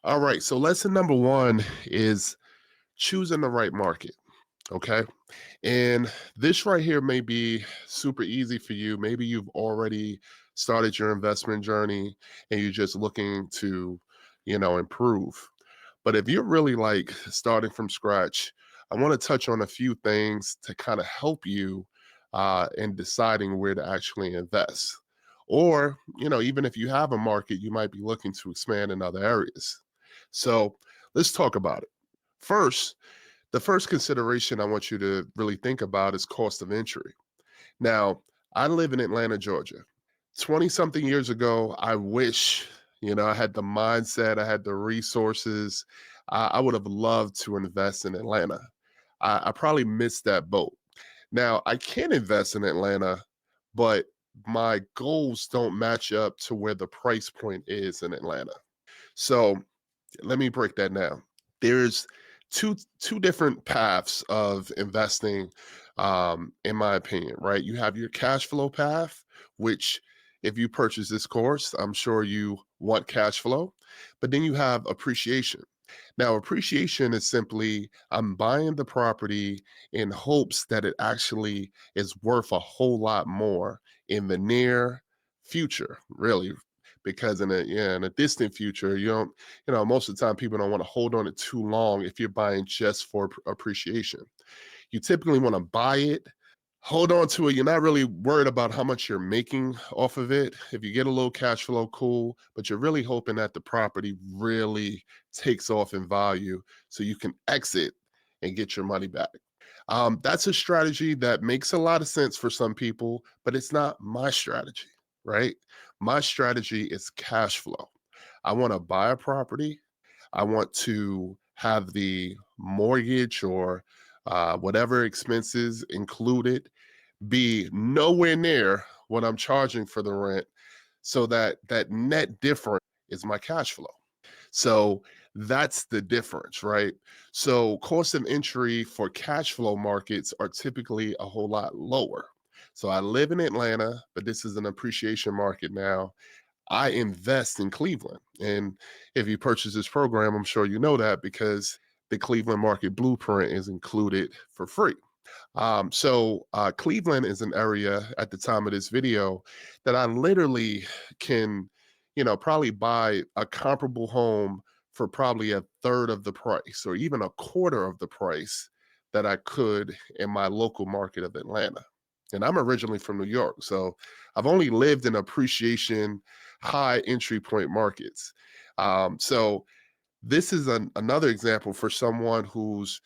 All right. So lesson number one is choosing the right market. Okay. And this right here may be super easy for you. Maybe you've already started your investment journey and you're just looking to, improve. But if you're really like starting from scratch, I want to touch on a few things to kind of help you in deciding where to actually invest. Or, even if you have a market, you might be looking to expand in other areas. So let's talk about it. First, the first consideration I want you to really think about is cost of entry. Now, I live in Atlanta, Georgia. 20 something years ago, I wish, I had the mindset, I had the resources. I would have loved to invest in Atlanta. I probably missed that boat. Now, I can invest in Atlanta, but my goals don't match up to where the price point is in Atlanta. So let me break that down. There's two different paths of investing, in my opinion, right? You have your cash flow path, which if you purchase this course, I'm sure you want cash flow, but then you have appreciation. Now, appreciation is simply I'm buying the property in hopes that it actually is worth a whole lot more in the near future, really, because in a distant future, you don't, most of the time people don't want to hold on it too long if you're buying just for appreciation. You typically want to buy it, hold on to it. You're not really worried about how much you're making off of it. If you get a little cash flow, cool, but you're really hoping that the property really takes off in value so you can exit and get your money back. That's a strategy that makes a lot of sense for some people, but it's not my strategy, right? My strategy is cash flow. I want to buy a property. I want to have the mortgage or whatever expenses included be nowhere near what I'm charging for the rent so that that net difference is my cash flow. So that's the difference, right? So cost of entry for cash flow markets are typically a whole lot lower. So I live in Atlanta, but this is an appreciation market now. I invest in Cleveland. And if you purchase this program, I'm sure you know that because the Cleveland Market Blueprint is included for free. Cleveland is an area at the time of this video that I literally can, probably buy a comparable home for probably a third of the price or even a quarter of the price that I could in my local market of Atlanta. And I'm originally from New York, so I've only lived in appreciation, high entry point markets. So this is another example for someone who's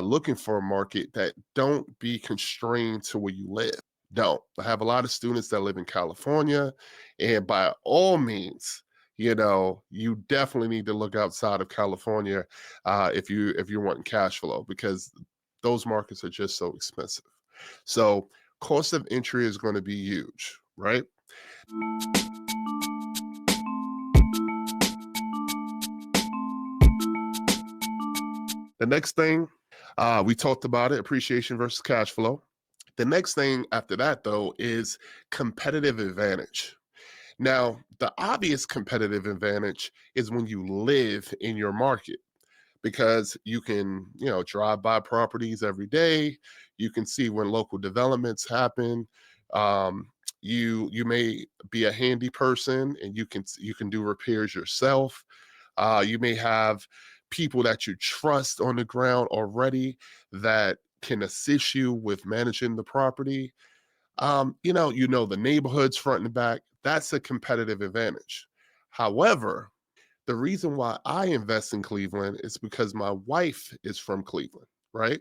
looking for a market that don't be constrained to where you live. Don't. I have a lot of students that live in California, and by all means, you definitely need to look outside of California if you're wanting cash flow because those markets are just so expensive. So cost of entry is going to be huge, right? The next thing, we talked about it, appreciation versus cash flow. The next thing after that, though, is competitive advantage. Now, the obvious competitive advantage is when you live in your market because you can, drive by properties every day. You can see when local developments happen. You may be a handy person and you can do repairs yourself. You may have people that you trust on the ground already that can assist you with managing the property. You know the neighborhoods front and back. That's a competitive advantage. However, the reason why I invest in Cleveland is because my wife is from Cleveland, right?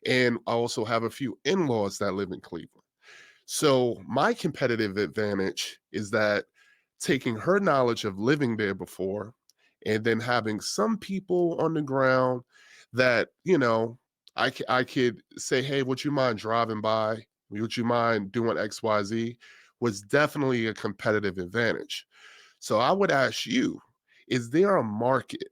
And I also have a few in-laws that live in Cleveland. So my competitive advantage is that taking her knowledge of living there before and then having some people on the ground that, I could say, hey, would you mind driving by? Would you mind doing XYZ? Was definitely a competitive advantage. So I would ask you, is there a market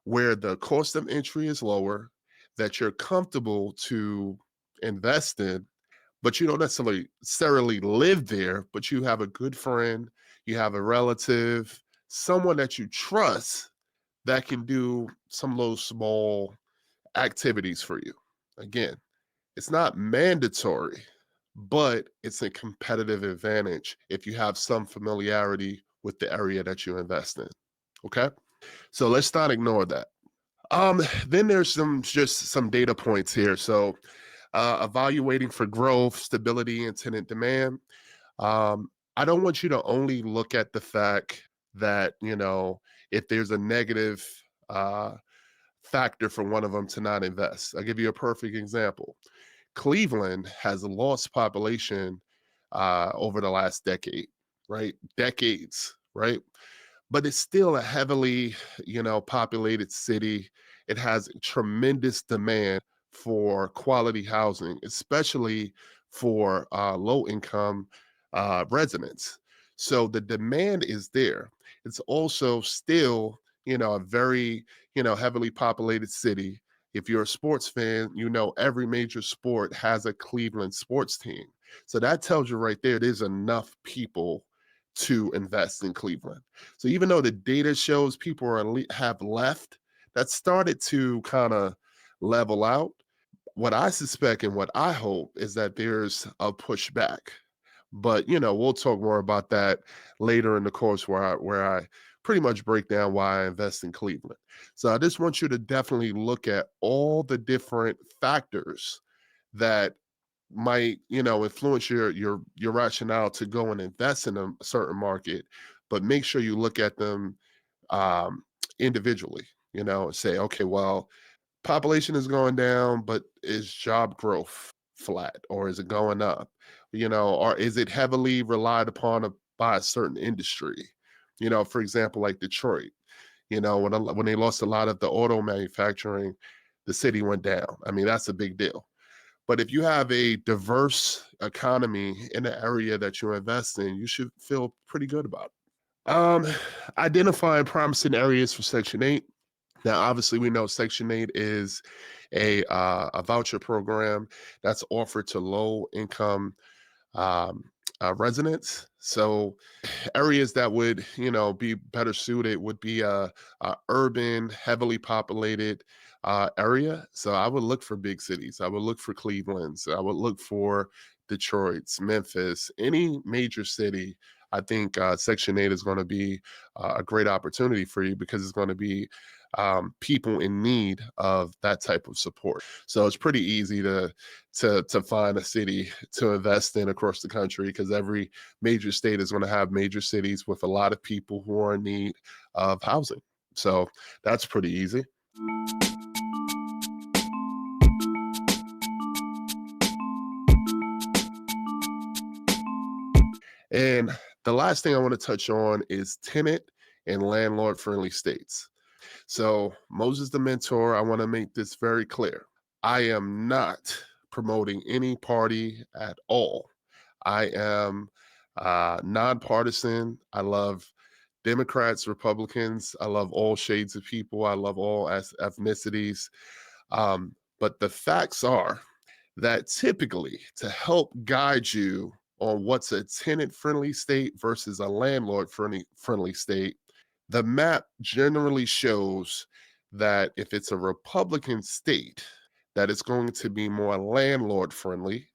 where the cost of entry is lower, that you're comfortable to invest in, but you don't necessarily live there, but you have a good friend, you have a relative, someone that you trust that can do some of those small activities for you. Again, it's not mandatory, but it's a competitive advantage if you have some familiarity with the area that you invest in. Okay. So let's not ignore that. Then there's some data points here. So evaluating for growth, stability, and tenant demand. I don't want you to only look at the fact that, if there's a negative uh, factor for one of them to not invest. I'll give you a perfect example. Cleveland has lost population over the last decade, right? Decades, right? But it's still a heavily, populated city. It has tremendous demand for quality housing, especially for low income residents. So the demand is there. It's also still, a very, heavily populated city. If you're a sports fan, every major sport has a Cleveland sports team. So that tells you right there, there's enough people to invest in Cleveland. So even though the data shows people have left, that started to kind of level out. What I suspect and what I hope is that there's a pushback. But we'll talk more about that later in the course where I pretty much break down why I invest in Cleveland. So I just want you to definitely look at all the different factors that might influence your rationale to go and invest in a certain market, but make sure you look at them um, individually, and say, okay, well, population is going down, but is job growth flat or is it going up? Or is it heavily relied upon by a certain industry? For example, like Detroit, when they lost a lot of the auto manufacturing, the city went down. I mean, that's a big deal. But if you have a diverse economy in the area that you invest in, you should feel pretty good about it. Identifying promising areas for Section 8. Now, obviously, we know Section 8 is a voucher program that's offered to low income um, residents. So areas that would be better suited would be a urban, heavily populated area. So I would look for big cities. I would look for Cleveland's. I would look for Detroit's, Memphis, any major city. I think Section 8 is going to be a great opportunity for you because it's going to be people in need of that type of support. So it's pretty easy to find a city to invest in across the country because every major state is going to have major cities with a lot of people who are in need of housing. So that's pretty easy. And the last thing I want to touch on is tenant and landlord friendly states. So, Moses the Mentor, I want to make this very clear. I am not promoting any party at all. I am nonpartisan. I love Democrats, Republicans. I love all shades of people. I love all ethnicities. But the facts are that typically, to help guide you on what's a tenant friendly state versus a landlord friendly state, the map generally shows that if it's a Republican state, that it's going to be more landlord friendly.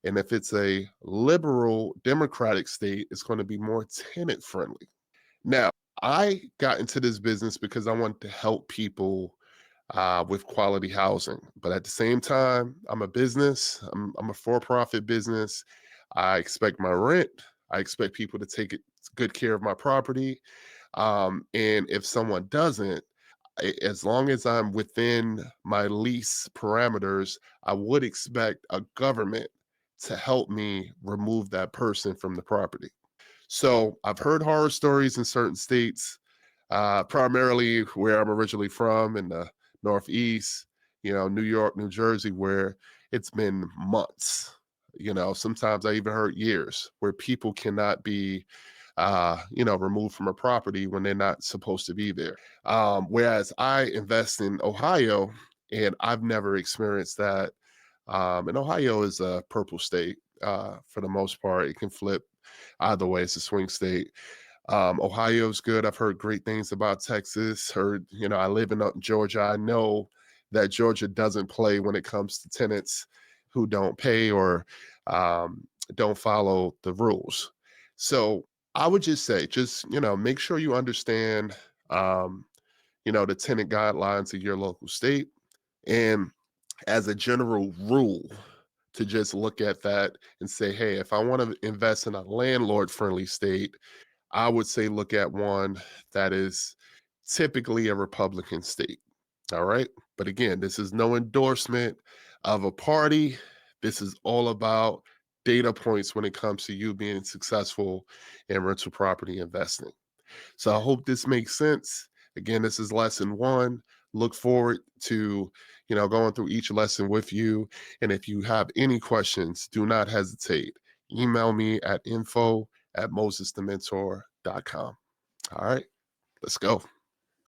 And if it's a liberal Democratic state, it's going to be more tenant friendly. Now, I got into this business because I want to help people with quality housing. But at the same time, I'm a business, I'm a for profit business. I expect my rent, I expect people to take good care of my property. And if someone doesn't, as long as I'm within my lease parameters, I would expect a government to help me remove that person from the property. So I've heard horror stories in certain states, primarily where I'm originally from in the Northeast, New York, New Jersey, where it's been months. Sometimes I even heard years where people cannot be, removed from a property when they're not supposed to be there. Whereas I invest in Ohio and I've never experienced that. And Ohio is a purple state for the most part. It can flip either way. It's a swing state. Ohio's good. I've heard great things about Texas. I live in Georgia. I know that Georgia doesn't play when it comes to tenants who don't pay or um, don't follow the rules. So I would just say, make sure you understand, um, the tenant guidelines of your local state. And as a general rule, to just look at that and say, hey, if I want to invest in a landlord friendly state, I would say look at one that is typically a Republican state. All right. But again, this is no endorsement of a party. This is all about data points when it comes to you being successful in rental property investing. So I hope this makes sense. Again, this is lesson one. Look forward to, going through each lesson with you. And if you have any questions, do not hesitate. Email me at info@mosesthementor.com. All right, let's go.